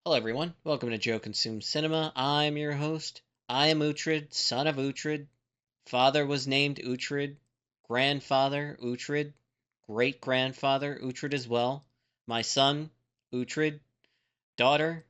Hello, everyone. Welcome to Joe Consumes Cinema. I'm your host. I am Uhtred, son of Uhtred. Father was named Uhtred. Grandfather, Uhtred. Great grandfather, Uhtred as well. My son, Uhtred. Daughter,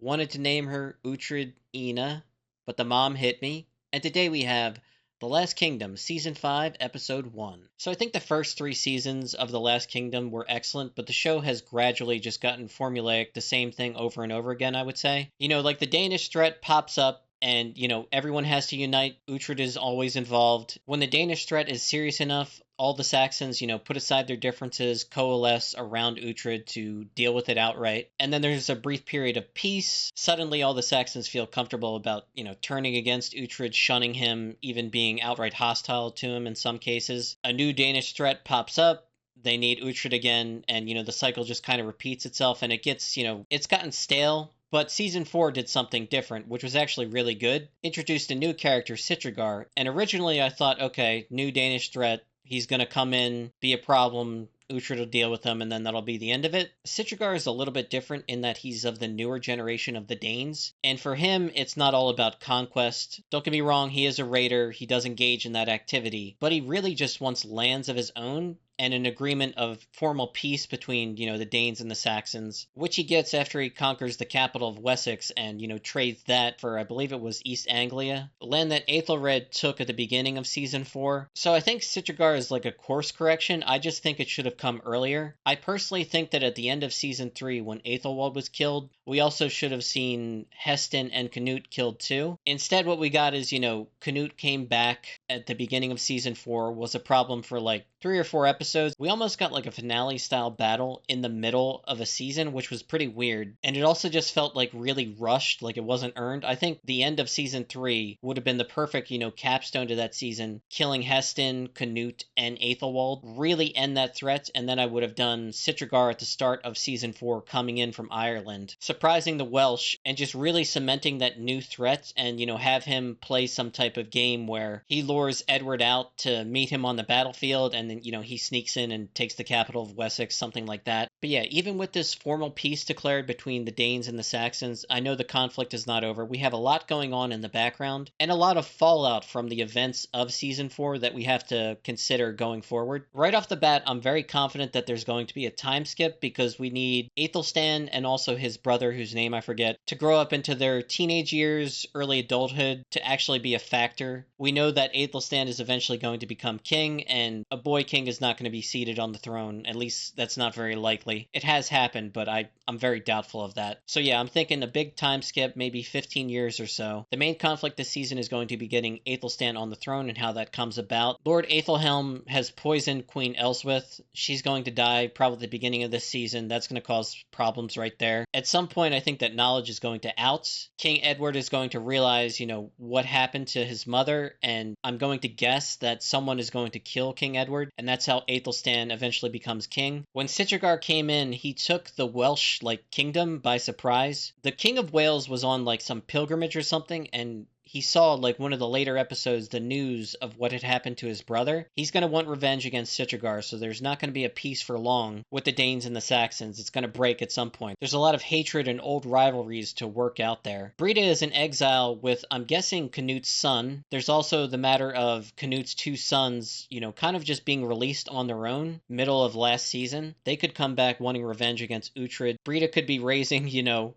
wanted to name her Uhtred Ina, but the mom hit me. And today we have The Last Kingdom, Season 5, Episode 1. So I think the first three seasons of The Last Kingdom were excellent, but the show has gradually just gotten formulaic, the same thing over and over again, I would say. Like the Danish threat pops up, and everyone has to unite. Uhtred is always involved. When the Danish threat is serious enough, all the Saxons, put aside their differences, coalesce around Uhtred to deal with it outright. And then there's a brief period of peace. Suddenly, all the Saxons feel comfortable about, turning against Uhtred, shunning him, even being outright hostile to him in some cases. A new Danish threat pops up. They need Uhtred again, and the cycle just kind of repeats itself, and it gets, it's gotten stale. But season 4 did something different, which was actually really good. Introduced a new character, Sitrigar, and originally I thought, okay, new Danish threat, he's going to come in, be a problem, Uhtred will deal with him, and then that'll be the end of it. Sitrigar is a little bit different in that he's of the newer generation of the Danes, and for him, it's not all about conquest. Don't get me wrong, he is a raider, he does engage in that activity, but he really just wants lands of his own and an agreement of formal peace between, the Danes and the Saxons, which he gets after he conquers the capital of Wessex and, trades that for, I believe it was East Anglia, land that Aethelred took at the beginning of season 4. So I think Sitrigar is like a course correction. I just think it should have come earlier. I personally think that at the end of season 3, when Aethelwald was killed, we also should have seen Heston and Canute killed too. Instead, what we got is, Canute came back at the beginning of season 4, was a problem for like 3 or 4 episodes. We almost got like a finale style battle in the middle of a season, which was pretty weird. And it also just felt like really rushed, like it wasn't earned. I think the end of season 3 would have been the perfect, capstone to that season. Killing Heston, Canute, and Aethelwald. Really end that threat. And then I would have done Sitrigar at the start of season 4 coming in from Ireland, surprising the Welsh, and just really cementing that new threat and, have him play some type of game where he lures Edward out to meet him on the battlefield and then, he sneaks in and takes the capital of Wessex, something like that. But yeah, even with this formal peace declared between the Danes and the Saxons, I know the conflict is not over. We have a lot going on in the background and a lot of fallout from the events of season 4 that we have to consider going forward. Right off the bat, I'm very confident that there's going to be a time skip because we need Aethelstan and also his brother, whose name I forget, to grow up into their teenage years, early adulthood, to actually be a factor. We know that Aethelstan is eventually going to become king, and a boy king is not going to be seated on the throne. At least that's not very likely. It has happened, but I'm very doubtful of that. So yeah, I'm thinking a big time skip, maybe 15 years or so. The main conflict this season is going to be getting Aethelstan on the throne and how that comes about. Lord Aethelhelm has poisoned Queen Elswith. She's going to die probably at the beginning of this season. That's going to cause problems right there. At some point, I think that knowledge is going to out. King Edward is going to realize, what happened to his mother, and I'm going to guess that someone is going to kill King Edward, and that's how Aethelstan eventually becomes king. When Sitrigar came in, he took the Welsh, kingdom by surprise. The King of Wales was on, some pilgrimage or something, and he saw, one of the later episodes, the news of what had happened to his brother. He's going to want revenge against Sitrigar, so there's not going to be a peace for long with the Danes and the Saxons. It's going to break at some point. There's a lot of hatred and old rivalries to work out there. Breda is in exile with, I'm guessing, Canute's son. There's also the matter of Canute's 2 sons, kind of just being released on their own, middle of last season. They could come back wanting revenge against Uhtred. Breda could be raising,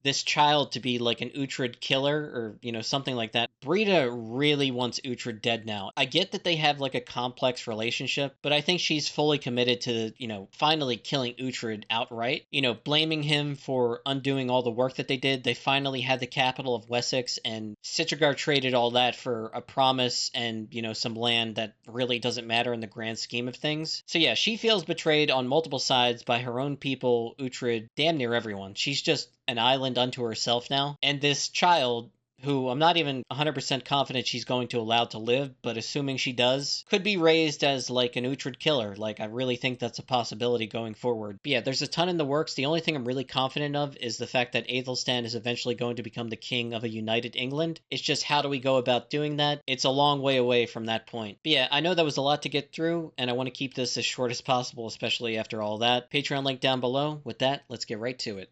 this child to be like an Uhtred killer or, something like that. Breda really wants Uhtred dead now. I get that they have a complex relationship, but I think she's fully committed to, finally killing Uhtred outright. Blaming him for undoing all the work that they did. They finally had the capital of Wessex, and Sitrigar traded all that for a promise and, some land that really doesn't matter in the grand scheme of things. So yeah, she feels betrayed on multiple sides by her own people, Uhtred, damn near everyone. She's just an island unto herself now. And this child, who I'm not even 100% confident she's going to allow to live, but assuming she does, could be raised as an Uhtred killer. I really think that's a possibility going forward. But yeah, there's a ton in the works. The only thing I'm really confident of is the fact that Aethelstan is eventually going to become the king of a united England. It's just how do we go about doing that? It's a long way away from that point. But yeah, I know that was a lot to get through, and I want to keep this as short as possible, especially after all that. Patreon link down below. With that, let's get right to it.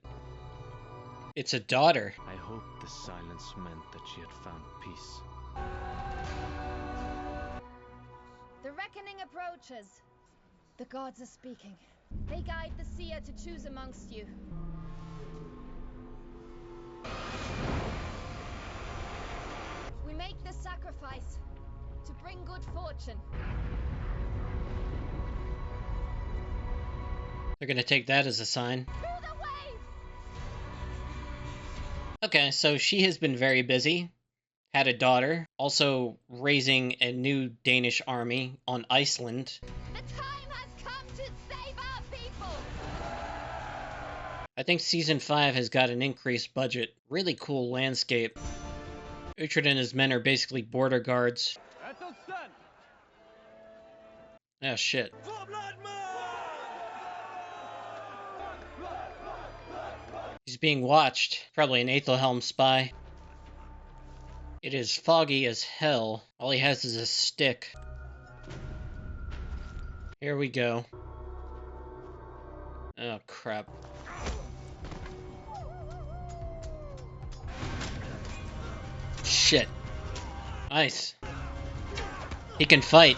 It's a daughter. I hope the silence meant that she had found peace. The reckoning approaches. The gods are speaking. They guide the seer to choose amongst you. We make the sacrifice to bring good fortune. They're gonna take that as a sign. Through the waves! Okay, so she has been very busy. Had a daughter, also raising a new Danish army on Iceland. The time has come to save our people! I think season 5 has got an increased budget. Really cool landscape. Uhtred and his men are basically border guards. Oh shit. He's being watched. Probably an Aethelhelm spy. It is foggy as hell. All he has is a stick. Here we go. Oh crap. Shit. Nice. He can fight.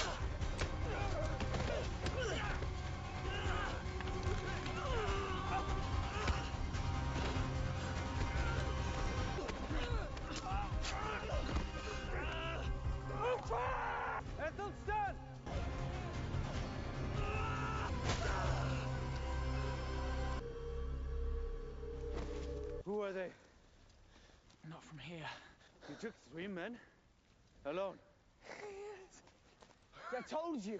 Who are they? Not from here. You took 3 men? Alone? I told you!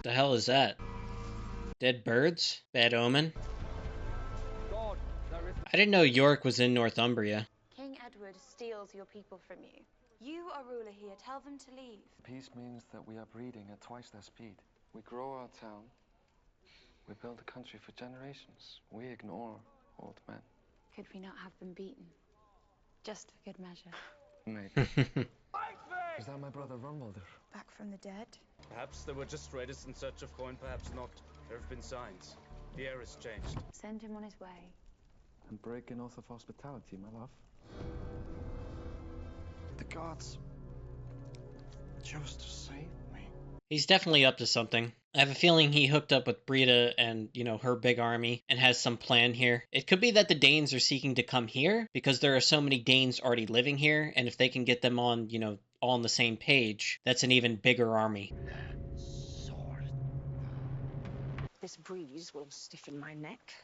The hell is that? Dead birds? Bad omen? God, there is... I didn't know York was in Northumbria. King Edward steals your people from you. You are ruler here. Tell them to leave. Peace means that we are breeding at twice their speed. We grow our town. We build a country for generations. We ignore old men. Could we not have them beaten? Just for good measure. Maybe. Is that my brother Romuald? Back from the dead? Perhaps they were just raiders in search of coin, perhaps not. There have been signs. The air has changed. Send him on his way. And break an oath of hospitality, my love. The gods chose to save me. He's definitely up to something. I have a feeling he hooked up with Brita and, her big army and has some plan here. It could be that the Danes are seeking to come here because there are so many Danes already living here, and if they can get them on, all on the same page, that's an even bigger army. Sword. This breeze will stiffen my neck.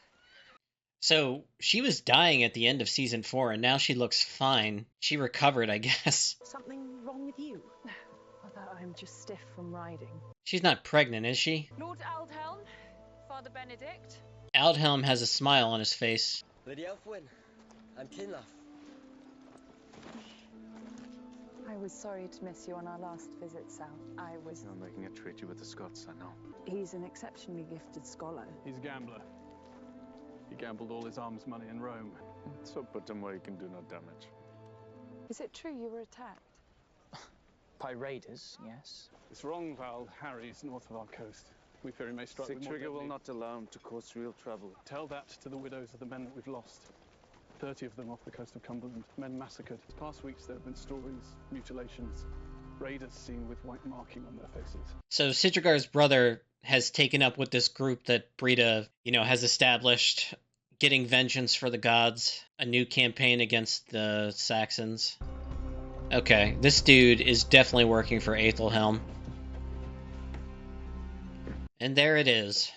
So, she was dying at the end of season 4, and now she looks fine. She recovered, I guess. Something wrong with you? Mother, I'm just stiff from riding. She's not pregnant, is she? Lord Aldhelm, Father Benedict. Aldhelm has a smile on his face. Lady Elfwin, I'm Kinlath. I was sorry to miss you on our last visit, Sal. You're making a treaty with the Scots, I know. He's an exceptionally gifted scholar. He's a gambler. He gambled all his alms money in Rome. So put him where he can do no damage. Is it true you were attacked? By raiders, yes. It's wrong, Val. Harry's north of our coast. We fear he may strike with more Sigtryggr will deadly- not allow him to cause real trouble. Tell that to the widows of the men that we've lost. 30 of them off the coast of Cumberland. Men massacred. The past weeks there have been stories, mutilations, raiders seen with white marking on their faces. So Sidragar's brother has taken up with this group that Brita, has established, getting vengeance for the gods, a new campaign against the Saxons. Okay, this dude is definitely working for Aethelhelm. And there it is.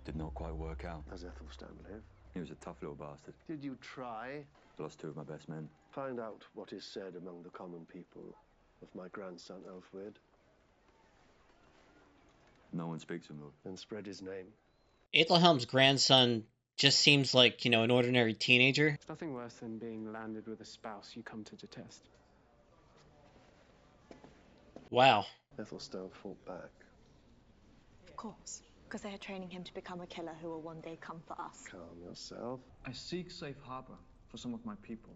Did not quite work out. Does Ethelstan live? He was a tough little bastard. Did you try? Lost 2 of my best men. Find out what is said among the common people of my grandson Elfwid. No one speaks of him. And spread his name. Aethelhelm's grandson just seems like, an ordinary teenager. It's nothing worse than being landed with a spouse you come to detest. Wow. Ethelstan fought back. Of course. Because they are training him to become a killer who will one day come for us. Calm yourself. I seek safe harbor for some of my people.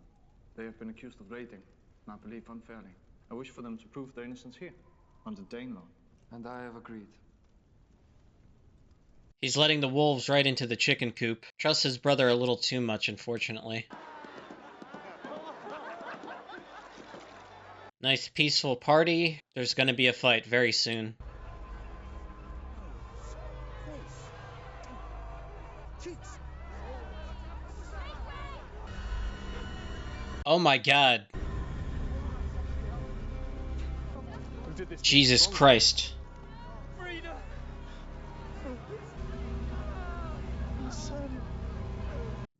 They have been accused of raiding, and I believe unfairly. I wish for them to prove their innocence here, under Dane law. And I have agreed. He's letting the wolves right into the chicken coop. Trusts his brother a little too much, unfortunately. Nice peaceful party. There's gonna be a fight very soon. Oh my god. Jesus Christ.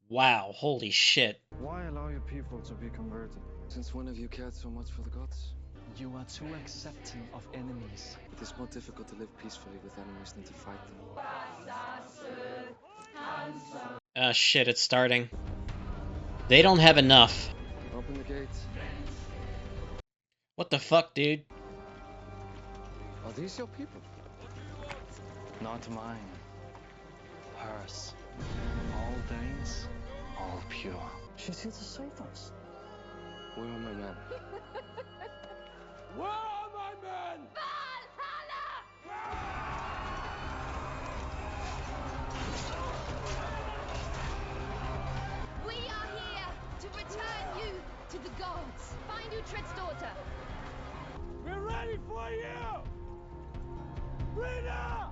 Wow, holy shit. Why allow your people to be converted? Since when have you cared so much for the gods? You are too accepting of enemies. It is more difficult to live peacefully with enemies than to fight them. Ah, shit, it's starting. They don't have enough. Open the gates. What the fuck, dude? Are these your people? Not mine. Hers. All Danes, all pure. She's here to save us. Where are my men? Where are my men? We are here to return you to the gods. Find Uhtred's daughter. We're ready for you! Brina!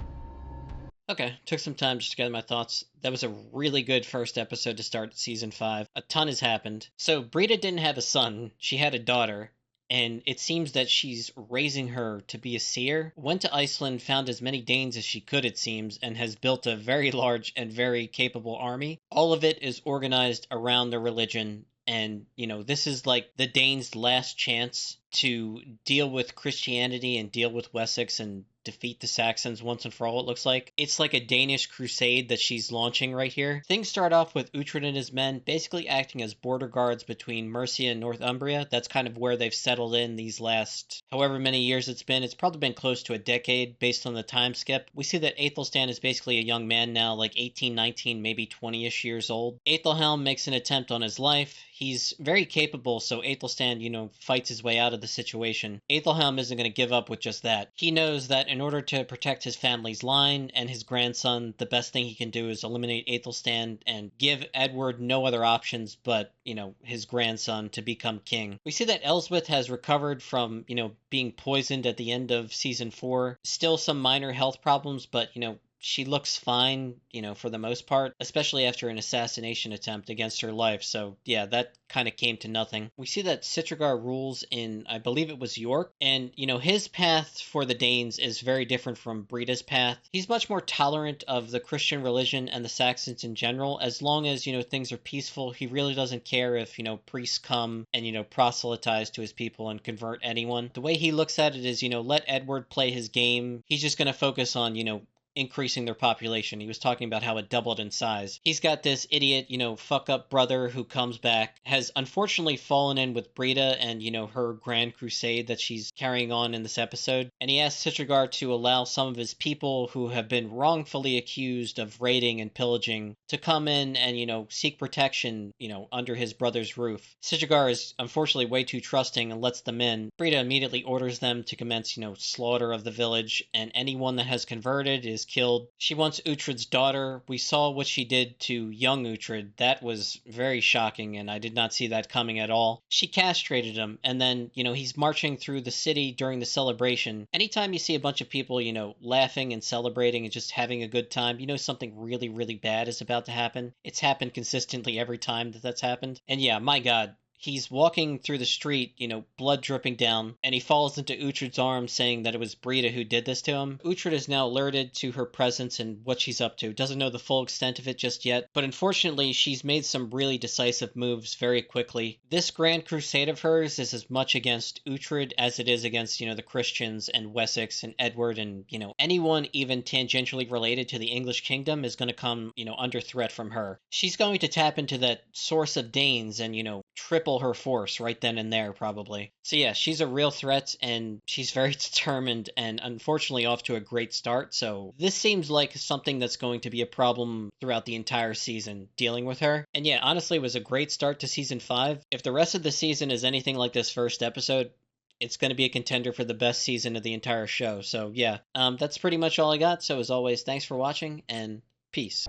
Okay, took some time just to gather my thoughts. That was a really good first episode to start season 5. A ton has happened. So, Brita didn't have a son, she had a daughter, and it seems that she's raising her to be a seer. Went to Iceland, found as many Danes as she could, it seems, and has built a very large and very capable army. All of it is organized around the religion, and, you know, this is like the Danes' last chance to deal with Christianity and deal with Wessex and defeat the Saxons once and for all, it looks like. It's like a Danish crusade that she's launching right here. Things start off with Uhtred and his men basically acting as border guards between Mercia and Northumbria. That's kind of where they've settled in these last however many years it's been. It's probably been close to a decade based on the time skip. We see that Aethelstan is basically a young man now, like 18, 19, maybe 20-ish years old. Aethelhelm makes an attempt on his life. He's very capable, so Aethelstan, you know, fights his way out of the situation. Aethelhelm isn't going to give up with just that. He knows that in order to protect his family's line and his grandson, the best thing he can do is eliminate Aethelstan and give Edward no other options but, you know, his grandson to become king. We see that Elswith has recovered from, you know, being poisoned at the end of season 4. Still some minor health problems, but, you know, she looks fine, you know, for the most part, especially after an assassination attempt against her life. So, yeah, that kind of came to nothing. We see that Sitragar rules in, I believe it was York, and, you know, his path for the Danes is very different from Brita's path. He's much more tolerant of the Christian religion and the Saxons in general. As long as, you know, things are peaceful, he really doesn't care if, you know, priests come and, you know, proselytize to his people and convert anyone. The way he looks at it is, you know, let Edward play his game. He's just going to focus on, you know, increasing their population. He was talking about how it doubled in size. He's got this idiot, you know, fuck up brother who comes back, has unfortunately fallen in with Brita and, you know, her grand crusade that she's carrying on in this episode. And he asks Sitragar to allow some of his people who have been wrongfully accused of raiding and pillaging to come in and, you know, seek protection, you know, under his brother's roof. Sitragar is unfortunately way too trusting and lets them in. Brita immediately orders them to commence, you know, slaughter of the village, and anyone that has converted is killed. She wants Uhtred's daughter. We saw what she did to young Uhtred. That was very shocking, and I did not see that coming at all. She castrated him, and then, you know, he's marching through the city during the celebration. Anytime you see a bunch of people, you know, laughing and celebrating and just having a good time, you know something really, really bad is about to happen. It's happened consistently every time that that's happened. And yeah, my God. He's walking through the street, you know, blood dripping down, and he falls into Uhtred's arms saying that it was Brita who did this to him. Uhtred is now alerted to her presence and what she's up to. Doesn't know the full extent of it just yet, but unfortunately she's made some really decisive moves very quickly. This grand crusade of hers is as much against Uhtred as it is against, you know, the Christians and Wessex and Edward and, you know, anyone even tangentially related to the English kingdom is going to come, you know, under threat from her. She's going to tap into that source of Danes and, you know, triple her force right then and there, probably. So yeah, she's a real threat, and she's very determined, and unfortunately off to a great start. So this seems like something that's going to be a problem throughout the entire season, dealing with her. And yeah, honestly, it was a great start to season 5. If the rest of the season is anything like this first episode, it's going to be a contender for the best season of the entire show. So yeah, that's pretty much all I got. So as always, thanks for watching and peace.